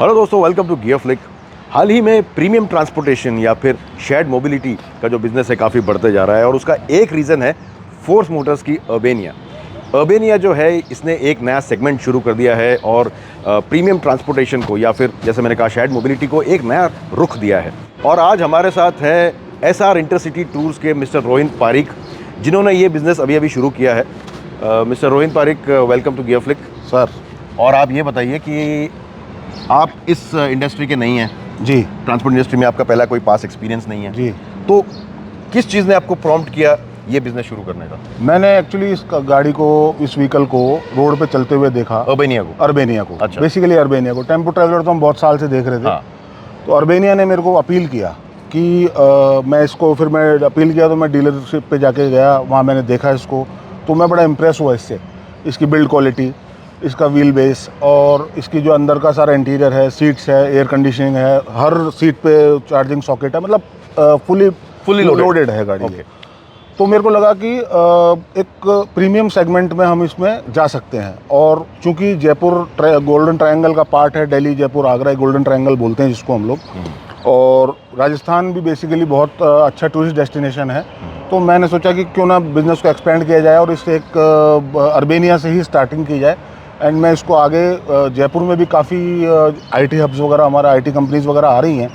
Hello दोस्तों, welcome to Gear flick. हाल ही में premium transportation या फिर शेयर्ड मोबिलिटी का जो बिज़नेस है काफ़ी बढ़ते जा रहा है और उसका एक रीज़न है फोर्स मोटर्स की अर्बेनिया। अर्बेनिया जो है इसने एक नया सेगमेंट शुरू कर दिया है और प्रीमियम ट्रांसपोर्टेशन को या फिर जैसे मैंने कहा शेयर्ड मोबिलिटी को एक नया रुख दिया है। और आज हमारे साथ है एसआर इंटरसिटी टूर्स के मिस्टर रोहित पारिक, जिन्होंने ये बिज़नेस अभी अभी शुरू किया है। Mister Rohit Pareek, welcome to Gear Flick sir. और आप ये बताइए कि आप इस इंडस्ट्री के नहीं हैं जी ट्रांसपोर्ट इंडस्ट्री में, आपका पहला कोई पास एक्सपीरियंस नहीं है जी। तो किस चीज़ ने आपको प्रॉम्प्ट किया ये बिज़नेस शुरू करने का? मैंने एक्चुअली इस गाड़ी को, इस व्हीकल को रोड पे चलते हुए देखा। अर्बेनिया को अच्छा। बेसिकली अर्बेनिया को। टेम्पो ट्रैवलर तो हम बहुत साल से देख रहे थे। हाँ। तो अर्बेनिया ने मेरे को अपील किया कि मैं इसको, फिर मैं अपील किया तो मैं डीलरशिप पे जाके गया, वहाँ मैंने देखा इसको, तो मैं बड़ा इम्प्रेस हुआ इससे। इसकी बिल्ड क्वालिटी, इसका व्हील बेस और इसकी जो अंदर का सारा इंटीरियर है, सीट्स है, एयर कंडीशनिंग है, हर सीट पे चार्जिंग सॉकेट है, मतलब फुली लोडेड है गाड़ी। Okay. तो मेरे को लगा कि एक प्रीमियम सेगमेंट में हम इसमें जा सकते हैं। और चूंकि जयपुर गोल्डन ट्रायंगल का पार्ट है, दिल्ली, जयपुर, आगरा गोल्डन ट्रायंगल बोलते हैं जिसको हम लोग, और राजस्थान भी बेसिकली बहुत अच्छा टूरिस्ट डेस्टिनेशन है। तो मैंने सोचा कि क्यों ना बिज़नेस को एक्सपेंड किया जाए और इससे एक अर्बेनिया से ही स्टार्टिंग की जाए। एंड मैं इसको आगे जयपुर में भी काफ़ी आईटी हब्स वगैरह, हमारा आईटी कंपनीज वगैरह आ रही हैं,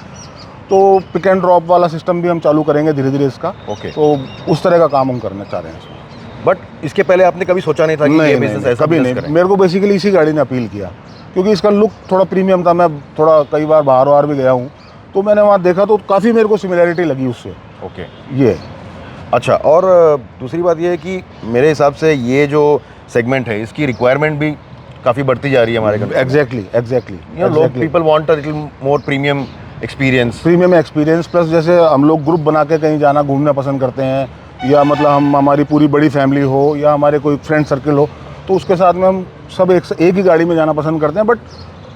तो पिक एंड ड्रॉप वाला सिस्टम भी हम चालू करेंगे धीरे धीरे इसका। ओके। तो उस तरह का काम हम करना चाह रहे हैं इसमें। बट इसके पहले आपने कभी सोचा नहीं था कि ये बिज़नेस ऐसा कभी बिज़नेस नहीं। करें? मेरे को बेसिकली इसी गाड़ी ने अपील किया क्योंकि इसका लुक थोड़ा प्रीमियम था। मैं थोड़ा कई बार बाहर भी गया हूँ, तो मैंने वहाँ देखा तो काफ़ी मेरे को सिमिलैरिटी लगी उससे। ओके। ये अच्छा, और दूसरी बात ये है कि मेरे हिसाब से ये जो सेगमेंट है इसकी रिक्वायरमेंट भी काफ़ी बढ़ती जा रही है हमारे कंट्री में। एग्जैक्टली लोग, people want a little more premium experience. Plus जैसे हम लोग ग्रुप बना के कहीं जाना घूमना पसंद करते हैं, या मतलब हमारी पूरी बड़ी फैमिली हो या हमारे कोई फ्रेंड सर्कल हो, तो उसके साथ में हम सब एक ही गाड़ी में जाना पसंद करते हैं। बट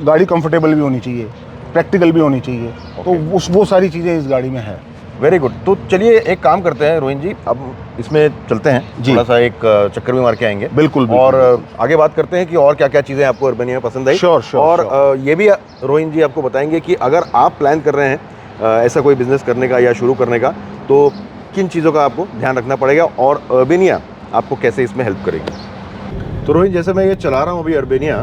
गाड़ी कंफर्टेबल भी होनी चाहिए, प्रैक्टिकल भी होनी चाहिए। तो वो सारी चीज़ें इस गाड़ी में है। Very good. तो चलिए एक काम करते हैं रोहित जी, अब इसमें चलते हैं, थोड़ा सा एक चक्कर भी मार के आएंगे। बिल्कुल। और आगे बात करते हैं कि और क्या क्या चीज़ें आपको अर्बेनिया में पसंद आई। श्योर। और ये भी रोहित जी आपको बताएंगे कि अगर आप प्लान कर रहे हैं ऐसा कोई बिज़नेस करने का या शुरू करने का, तो किन चीज़ों का आपको ध्यान रखना पड़ेगा और अर्बेनिया आपको कैसे इसमें हेल्प करेगी। तो रोहित, जैसे मैं ये चला रहा हूँ अभी अर्बेनिया,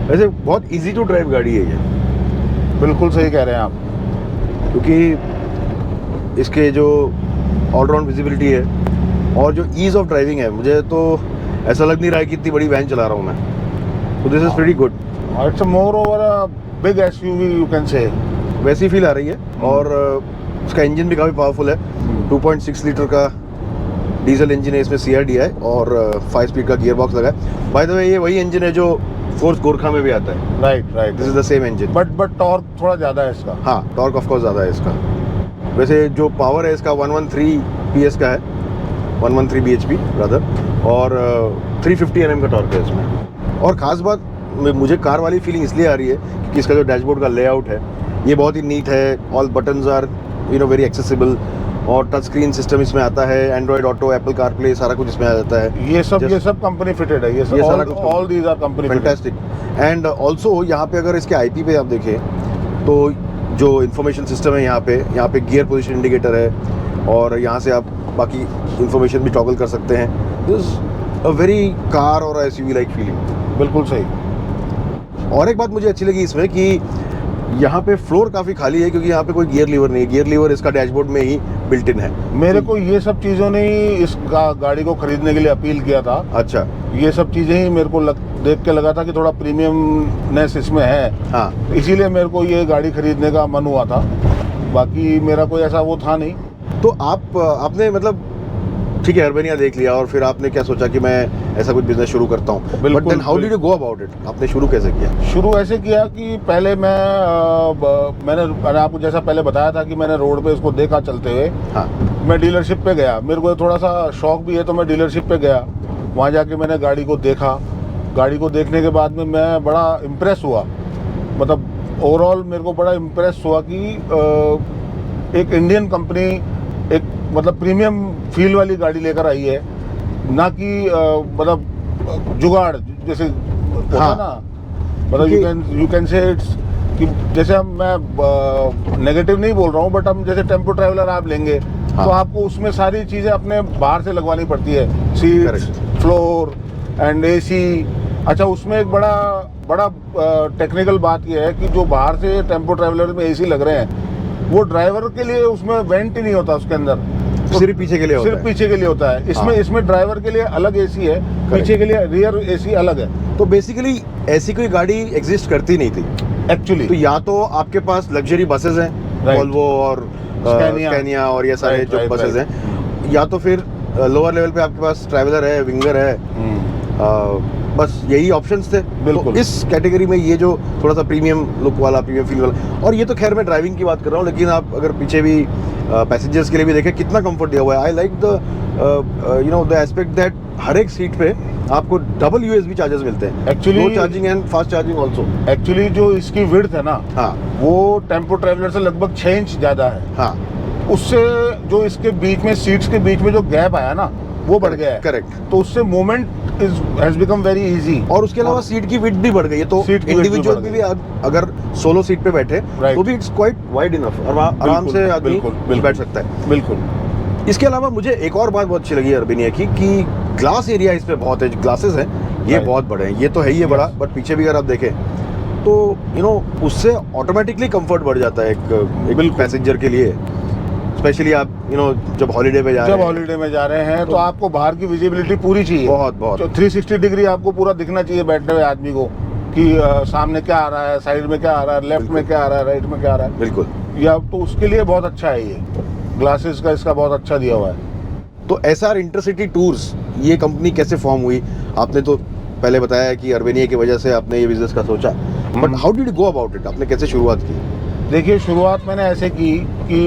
वैसे बहुत ईजी टू ड्राइव गाड़ी है ये। बिल्कुल सही कह रहे हैं आप, क्योंकि इसके जो ऑलराउंड विजिबिलिटी है और जो ईज़ ऑफ ड्राइविंग है, मुझे तो ऐसा लग नहीं रहा है कि इतनी बड़ी वैन चला रहा हूँ मैं। तो this is pretty good. It's more over a big SUV you can say. वैसी फील आ रही है। और उसका इंजन भी काफ़ी पावरफुल है। 2.6 लीटर का डीजल इंजन है इसमें, CRDI, और 5 स्पीड का गियर बॉक्स लगा है। बाय द वे ये वही इंजन है जो फोर्स गोरखा में भी आता है। Right. This is the same engine. But torque थोड़ा ज़्यादा है इसका। हाँ, टॉर्क ऑफ कोर्स ज़्यादा है इसका। वैसे जो पावर है इसका 113 PS का है, 113 bhp रादर, और 350 Nm का टॉर्क है इसमें। और ख़ास बात मुझे कार वाली फीलिंग इसलिए आ रही है क्योंकि इसका जो डैशबोर्ड का लेआउट है ये बहुत ही नीट है। All buttons are very accessible, और टच स्क्रीन सिस्टम इसमें आता है, एंड्रॉयड ऑटो, एप्पल कारप्ले, सारा कुछ इसमें आ जाता है। ये सब कंपनी फिटेड है। ये सारा कुछ, all these are company fitted. Fantastic. And also यहाँ पे अगर इसके IP पे आप देखें तो जो इन्फॉर्मेशन सिस्टम है यहाँ पे गियर पोजीशन इंडिकेटर है, और यहाँ से आप बाकी इन्फॉर्मेशन भी टॉगल कर सकते हैं। दिस अ वेरी कार और SUV लाइक फीलिंग। बिल्कुल सही। और एक बात मुझे अच्छी लगी इसमें कि यहाँ पे फ्लोर काफ़ी खाली है, क्योंकि यहाँ पे कोई गियर लीवर नहीं है। गियर लीवर इसका डैशबोर्ड में ही बिल्ट इन है। मेरे को ये सब चीज़ों ने ही इस गाड़ी को खरीदने के लिए अपील किया था। अच्छा। ये सब चीज़ें ही मेरे को देख के लगा था कि थोड़ा प्रीमियमनेस इसमें है। हाँ, इसीलिए मेरे को ये गाड़ी खरीदने का मन हुआ था। बाकी मेरा कोई ऐसा वो था नहीं। तो आपने मतलब ठीक है अर्बेनिया देख लिया, और फिर आपने क्या सोचा कि मैं ऐसा कुछ बिजनेस शुरू करता हूँ। But then how did you go about it? आपने शुरू कैसे किया? शुरू ऐसे किया कि पहले मैंने आपको जैसा पहले बताया था कि मैंने रोड पे इसको देखा चलते हुए। हाँ। मैं डीलरशिप पे गया, मेरे को थोड़ा सा शौक भी है, तो मैं डीलरशिप पे गया। वहाँ जाके मैंने गाड़ी को देखा। गाड़ी को देखने के बाद में मैं बड़ा इम्प्रेस हुआ। मतलब ओवरऑल मेरे को बड़ा इम्प्रेस हुआ कि एक इंडियन कंपनी एक मतलब प्रीमियम फील वाली गाड़ी लेकर आई है, ना कि मतलब जुगाड़ जैसे होता हाँ। ना। मतलब यू कैन से इट्स कि जैसे हम मैं नेगेटिव नहीं बोल रहा हूँ, बट हम जैसे टेम्पो ट्रैवलर आप लेंगे तो आपको उसमें सारी चीज़ें अपने बाहर से लगवानी पड़ती है, सीट, फ्लोर एंड एसी। अच्छा, उसमें एक बड़ा टेक्निकल बात यह है कि जो बाहर से टेम्पो ट्रैवलर में एसी लग रहे हैं, वो ड्राइवर के लिए उसमें वेंट ही नहीं होता उसके अंदर, सिर्फ पीछे के लिए होता है। सिर्फ पीछे के लिए होता है। इसमें ड्राइवर के लिए अलग एसी है, पीछे के लिए रियर एसी अलग है। तो बेसिकली ऐसी कोई गाड़ी एग्जिस्ट करती नहीं थी एक्चुअली। तो या तो आपके पास लग्जरी बसेस हैं, वोल्वो और स्कैनिया और ये सारे जो बसेस हैं, या तो फिर लोअर लेवल पे आपके पास ट्रैवलर है, विंगर है, बस यही ऑप्शंस थे। बिल्कुल। तो इस कैटेगरी में ये जो थोड़ा सा प्रीमियम लुक वाला, प्रीमियम फील वाला, और ये तो खैर मैं ड्राइविंग की बात कर रहा हूँ, लेकिन आप अगर पीछे भी पैसेंजर्स के लिए भी देखें कितना कंफर्ट दिया हुआ है। I like the aspect that हर एक सीट पे आपको डबल यूएसबी चार्जर्स मिलते हैं, actually charging and fast charging also. Actually जो इसकी विड्थ है ना, हाँ, वो टेम्पो ट्रैवलर से लगभग 6 इंच ज़्यादा है। हाँ, उससे जो इसके बीच में सीट्स के बीच में जो गैप आया ना, वो बढ़ गया है। करेक्ट। तो उससे movement has become very easy. और उसके अलावा सीट की विड्थ भी बढ़ गई है, तो इंडिविजुअल भी अगर सोलो सीट पे बैठे तो भी इट्स क्वाइट वाइड इनफ, और आराम से आदमी बैठ सकता है। बिल्कुल। इसके अलावा मुझे एक और बात बहुत अच्छी लगी अर्बेनिया की, कि ग्लास एरिया इस पे बहुत है, ग्लासेस हैं ये बहुत बड़े हैं, ये तो है ही है बड़ा, बट पीछे भी अगर आप देखें तो उससे ऑटोमेटिकली कंफर्ट बढ़ जाता है एक पैसेंजर के लिए, स्पेशली आप जब हॉलीडे पे जा रहे हैं तो आपको बाहर की विजिबिलिटी पूरी चाहिए, बहुत 360 डिग्री आपको पूरा दिखना चाहिए बैठने हुए आदमी को, कि सामने क्या आ रहा है, साइड में क्या आ रहा है, लेफ्ट में क्या आ रहा है, राइट में क्या आ रहा है। बिल्कुल। या तो उसके लिए बहुत अच्छा है, ये ग्लासेस का इसका बहुत अच्छा दिया हुआ है। तो एसआर इंटरसिटी टूर्स, ये कंपनी कैसे फॉर्म हुई? आपने तो पहले बताया कि अर्बेनिया की वजह से आपने ये बिजनेस का सोचा, but how did you go about it? आपने कैसे शुरुआत की? देखिए, शुरुआत मैंने ऐसे की कि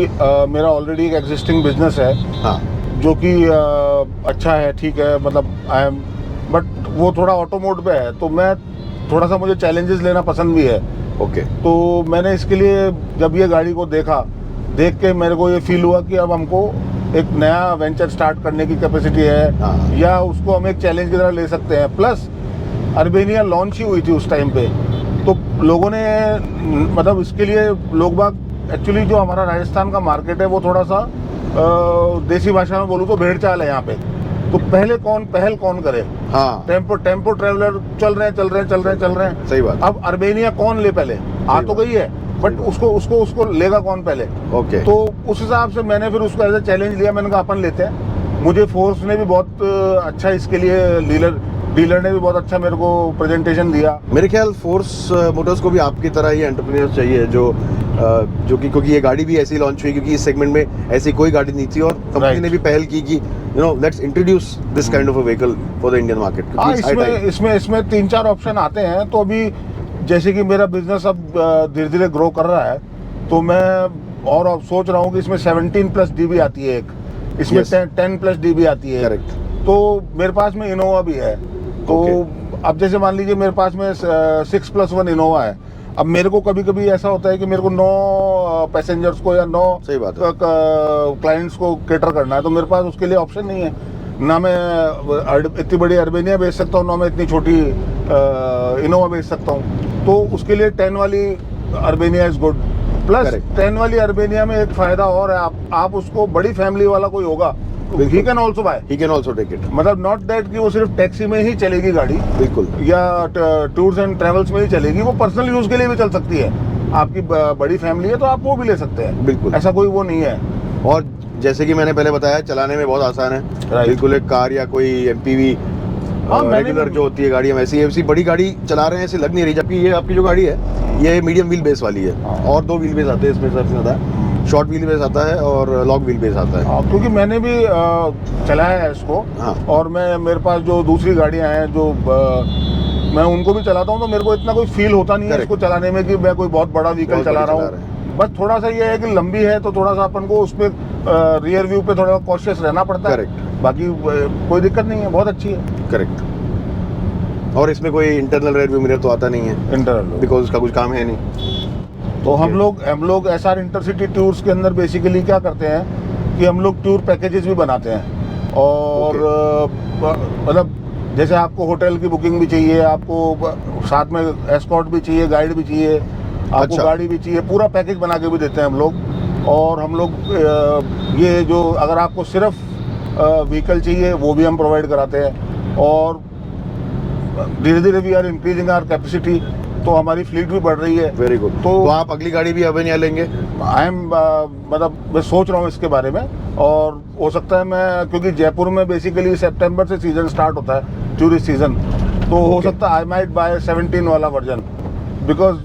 मेरा ऑलरेडी एक एग्जिस्टिंग बिजनेस है, हाँ, जो कि अच्छा है, ठीक है, मतलब आई एम, बट वो थोड़ा ऑटोमोड पे है, तो मैं थोड़ा सा, मुझे चैलेंजेस लेना पसंद भी है। ओके। तो मैंने इसके लिए जब ये गाड़ी को देख के मेरे को ये फील हुआ कि अब हमको एक नया वेंचर स्टार्ट करने की कैपेसिटी है, हाँ, या उसको हम एक चैलेंज की तरह ले सकते हैं। प्लस अर्बेनिया लॉन्च ही हुई थी उस टाइम पे, तो लोगों ने, मतलब इसके लिए लोग बाग, एक्चुअली जो हमारा राजस्थान का मार्केट है वो थोड़ा सा देसी भाषा में बोलूँ तो भेड़ चाल है यहाँ पे। तो पहल कौन करे? हाँ, टेम्पो ट्रैवलर चल रहे हैं। सही बात। अब अर्बेनिया कौन ले? पहले आ तो गई है, बट उसको लेगा कौन पहले? ओके। तो उस हिसाब से मैंने फिर उसको एज ए चैलेंज लिया, मैंने कहा अपन लेते हैं। मुझे फोर्स ने भी बहुत अच्छा इसके लिए, डीलर ने भी बहुत अच्छा मेरे को प्रेजेंटेशन दिया। मेरे ख्याल फोर्स मोटर्स को भी आपकी तरह ही एंटरप्रेन्योर्स चाहिए, जो कि, क्योंकि ये गाड़ी भी ऐसी लॉन्च हुई क्योंकि इस सेगमेंट में ऐसी कोई गाड़ी नहीं थी, और कंपनी ने भी पहल की कि let's introduce this kind of a vehicle for the Indian market. हाँ, इसमें 3-4 ऑप्शन आते हैं। तो अभी जैसे कि मेरा बिजनेस अब धीरे धीरे ग्रो कर रहा है, तो मैं और सोच रहा हूँ कि इसमें 17+ DB आती है एक, इसमें 10+ DB आती है। करेक्ट। तो मेरे पास में इनोवा भी है, तो अब जैसे मान लीजिए मेरे पास में 6+1 इनोवा है। अब मेरे को कभी कभी ऐसा होता है कि मेरे को 9 पैसेंजर्स को या 9 क्लाइंट्स को केटर करना है, तो मेरे पास उसके लिए ऑप्शन नहीं है। ना मैं इतनी बड़ी अर्बेनिया बेच सकता हूँ, ना मैं इतनी छोटी इनोवा बेच सकता हूँ। तो उसके लिए 10 वाली अर्बेनिया इज गुड। प्लस 10 वाली अर्बेनिया में एक फायदा और है, आप उसको, बड़ी फैमिली वाला कोई होगा, he can also buy, he can also take it। मतलब नॉट दैट कि वो सिर्फ टैक्सी में ही चलेगी गाड़ी, बिल्कुल, या टूर्स एंड ट्रेवल्स में ही चलेगी, वो पर्सनल यूज के लिए भी चल सकती है। आपकी बड़ी फैमिली है तो आप वो भी ले सकते हैं, बिल्कुल, ऐसा कोई वो नहीं है। और जैसे कि मैंने पहले बताया, चलाने में बहुत आसान है, बिल्कुल एक कार या कोई एमपीवी रेगुलर जो होती है गाड़ी, हम ऐसी बड़ी गाड़ी चला रहे हैं ऐसी लग नहीं रही। जबकि ये आपकी जो गाड़ी है ये मीडियम व्हील बेस वाली है, और 2 व्हील बेस आते हैं इसमें, सबसे ज़्यादा शॉर्ट व्हील बेस आता है और लॉन्ग व्हील बेस आता है। क्योंकि मैंने भी चलाया है इसको, और मेरे पास जो दूसरी गाड़ियाँ हैं जो मैं उनको भी चलाता हूँ, तो मेरे को इतना कोई फील होता नहीं है इसको चलाने में कि मैं कोई बहुत बड़ा व्हीकल चला रहा हूँ। बस थोड़ा सा ये है कि लंबी है तो थोड़ा सा अपन को उस पर रियर व्यू पे थोड़ा कॉशियस रहना पड़ता है। बाकी कोई दिक्कत नहीं है, बहुत अच्छी है। करेक्ट। और इसमें कोई इंटरनल रियर व्यू मिरर तो आता नहीं है, इंटरनल, बिकॉज उसका कुछ काम है नहीं। तो हम लोग एसआर इंटरसिटी टूर्स के अंदर बेसिकली क्या करते हैं कि हम लोग टूर पैकेजेस भी बनाते हैं, और मतलब जैसे आपको होटल की बुकिंग भी चाहिए, आपको साथ में एस्कॉर्ट भी चाहिए, गाइड भी चाहिए, आपको अच्छा। गाड़ी भी चाहिए, पूरा पैकेज बना के भी देते हैं हम लोग। और हम लोग ये जो अगर आपको सिर्फ व्हीकल चाहिए वो भी हम प्रोवाइड कराते हैं। और धीरे धीरे we are increasing our capacity, तो हमारी फ्लीट भी बढ़ रही है। Very good. तो आप अगली गाड़ी भी अबेनिया लेंगे? आई एम मतलब मैं सोच रहा हूँ इसके बारे में, और हो सकता है मैं, क्योंकि जयपुर में बेसिकली सितंबर से सीज़न स्टार्ट होता है, टूरिस्ट सीज़न, तो हो सकता है आई माइट बाय 17 वाला वर्जन, बिकॉज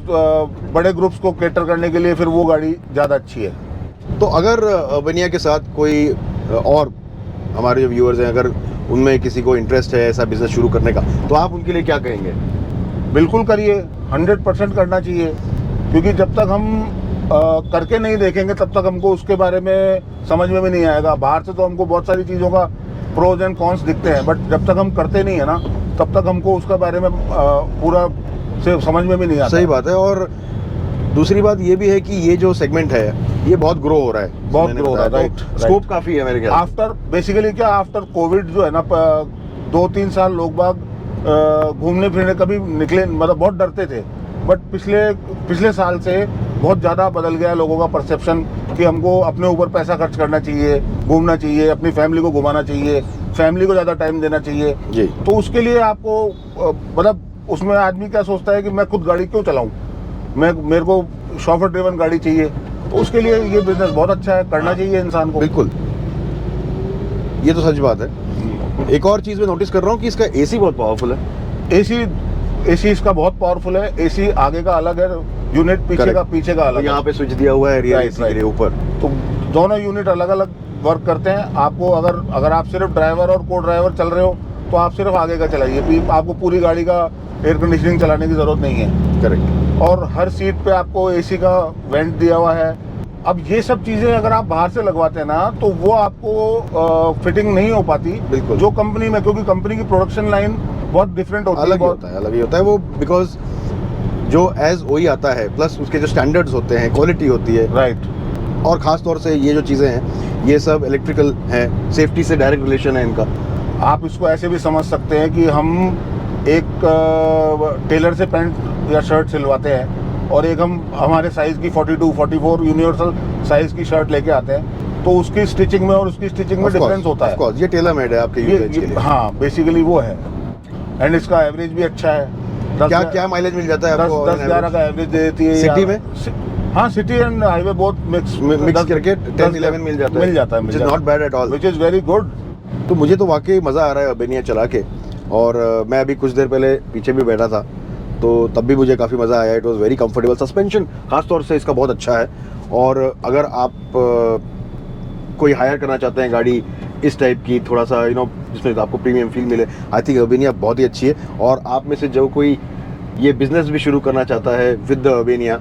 बड़े ग्रुप्स को कैटर करने के लिए फिर वो गाड़ी ज़्यादा अच्छी है। तो अगर अबेनिया के साथ कोई और हमारे जो व्यूअर्स हैं, अगर उनमें किसी को इंटरेस्ट है ऐसा बिजनेस शुरू करने का, तो आप उनके लिए क्या कहेंगे? बिल्कुल करिए, 100% करना चाहिए, क्योंकि जब तक हम करके नहीं देखेंगे तब तक हमको उसके बारे में समझ में भी नहीं आएगा। बाहर से तो हमको बहुत सारी चीज़ों का प्रोज एंड कॉन्स दिखते हैं, बट जब तक हम करते नहीं है ना, तब तक हमको उसके बारे में पूरा से समझ में भी नहीं आता। सही बात है। और दूसरी बात ये भी है कि ये जो सेगमेंट है ये बहुत ग्रो हो रहा है, बहुत ग्रो हो रहा है, राइट। स्कोप काफ़ी है मेरे ख्याल से। आफ्टर बेसिकली क्या, आफ्टर कोविड जो है ना, 2-3 साल लोग बाग घूमने फिरने कभी निकले, मतलब बहुत डरते थे, बट पिछले साल से बहुत ज़्यादा बदल गया है लोगों का परसेप्शन कि हमको अपने ऊपर पैसा खर्च करना चाहिए, घूमना चाहिए, अपनी फैमिली को घुमाना चाहिए, फैमिली को ज़्यादा टाइम देना चाहिए जी। तो उसके लिए आपको मतलब उसमें आदमी क्या सोचता है कि मैं खुद गाड़ी क्यों चलाऊं, मेरे को शॉफर ड्रिवन गाड़ी चाहिए, तो उसके लिए ये बिजनेस बहुत अच्छा है, करना चाहिए इंसान को। बिल्कुल, ये तो सच बात है। एक और चीज़ मैं नोटिस कर रहा हूँ कि इसका एसी बहुत पावरफुल है। एसी इसका बहुत पावरफुल है। एसी आगे का अलग है यूनिट, पीछे का अलग है। यहाँ पे स्विच दिया हुआ है रियर एसी के लिए ऊपर, तो दोनों यूनिट अलग अलग वर्क करते हैं। आपको अगर आप सिर्फ ड्राइवर और को ड्राइवर चल रहे हो तो आप सिर्फ आगे का चलाइए, आपको पूरी गाड़ी का एयर कंडीशनिंग चलाने की ज़रूरत नहीं है। करेक्ट। और हर सीट पे आपको एसी का वेंट दिया हुआ है। अब ये सब चीज़ें अगर आप बाहर से लगवाते हैं ना तो वो आपको फिटिंग नहीं हो पाती। बिल्कुल। जो कंपनी में, क्योंकि कंपनी की प्रोडक्शन लाइन बहुत डिफरेंट होती है, अलग ही होता है वो, बिकॉज जो एज ओई आता है प्लस उसके जो स्टैंडर्ड्स होते हैं, क्वालिटी होती है, राइट। और ख़ास तौर से ये जो चीज़ें हैं ये सब इलेक्ट्रिकल हैं, सेफ्टी से डायरेक्ट रिलेशन है इनका। आप इसको ऐसे भी समझ सकते हैं कि हम एक टेलर से पैंट या शर्ट सिलवाते हैं और एक हम हमारे साइज़ की 42, 44 यूनिवर्सल साइज़ की शर्ट लेके आते हैं, तो उसकी स्टिचिंग में और उसकी स्टिचिंग में डिफरेंस होता है। ये टेलर मेड है आपके यूसेज के लिए। हाँ, बेसिकली वो है। एंड इसका एवरेज भी अच्छा है। क्या माइलेज मिल जाता है आपको? 10-11 का एवरेज दे देती है सिटी में। हाँ, city and highway both mix करके 10-11 मिल जाता है, which is not bad at all, which is very good। तो मुझे तो वाकई मज़ा आ रहा है अबेनिया चला के। और मैं अभी कुछ देर पहले पीछे भी बैठा था तो तब भी मुझे काफ़ी मज़ा आया। It was very comfortable. Suspension खास तौर से इसका बहुत अच्छा है। और अगर आप कोई हायर करना चाहते हैं गाड़ी इस टाइप की, थोड़ा सा जिसमें आपको प्रीमियम फील मिले, आई थिंक अबेनिया बहुत ही अच्छी है। और आप में से जो कोई ये बिज़नेस भी शुरू करना चाहता है विद द अबेनिया,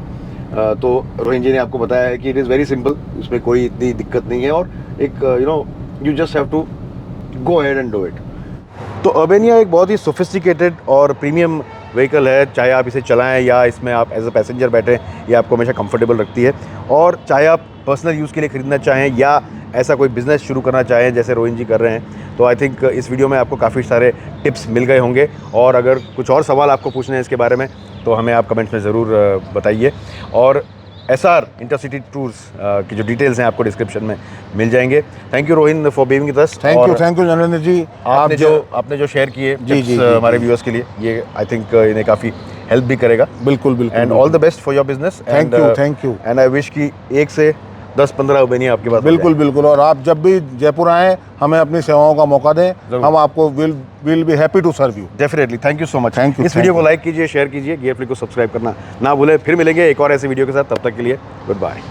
तो रोहिन जी ने आपको बताया है कि इट इज़ वेरी सिंपल, इसमें कोई इतनी दिक्कत नहीं है। और एक you just have to go ahead and do it. तो अबेनिया एक बहुत ही सोफिस्टिकेटेड और प्रीमियम व्हीकल है। चाहे आप इसे चलाएं या इसमें आप एज अ पैसेंजर बैठें, ये आपको हमेशा कंफर्टेबल रखती है। और चाहे आप पर्सनल यूज़ के लिए ख़रीदना चाहें या ऐसा कोई बिज़नेस शुरू करना चाहें जैसे रोहिन जी कर रहे हैं, तो आई थिंक इस वीडियो में आपको काफ़ी सारे टिप्स मिल गए होंगे। और अगर कुछ और सवाल आपको पूछने हैं इसके बारे में तो हमें आप कमेंट्स में ज़रूर बताइए। और SR इंटरसिटी टूर्स की जो डिटेल्स हैं आपको डिस्क्रिप्शन में मिल जाएंगे। Thank you Rohin for being with us. Thank you Narendra ji. आपने जो शेयर किए टिप्स हमारे व्यूअर्स के लिए, ये आई थिंक इन्हें काफ़ी हेल्प भी करेगा। बिल्कुल। And all the best for your business. Thank you. And I wish कि 1 से 10-15 अबेनिया आपके पास। बिल्कुल। और आप जब भी जयपुर आएँ हमें अपनी सेवाओं का मौका दें, हम आपको will be happy to serve you. Definitely. Thank you so much. Thank you. इस वीडियो को लाइक कीजिए, शेयर कीजिए, गियर फ्लिक को सब्सक्राइब करना ना भूलें। फिर मिलेंगे एक और ऐसे वीडियो के साथ, तब तक के लिए गुड बाय।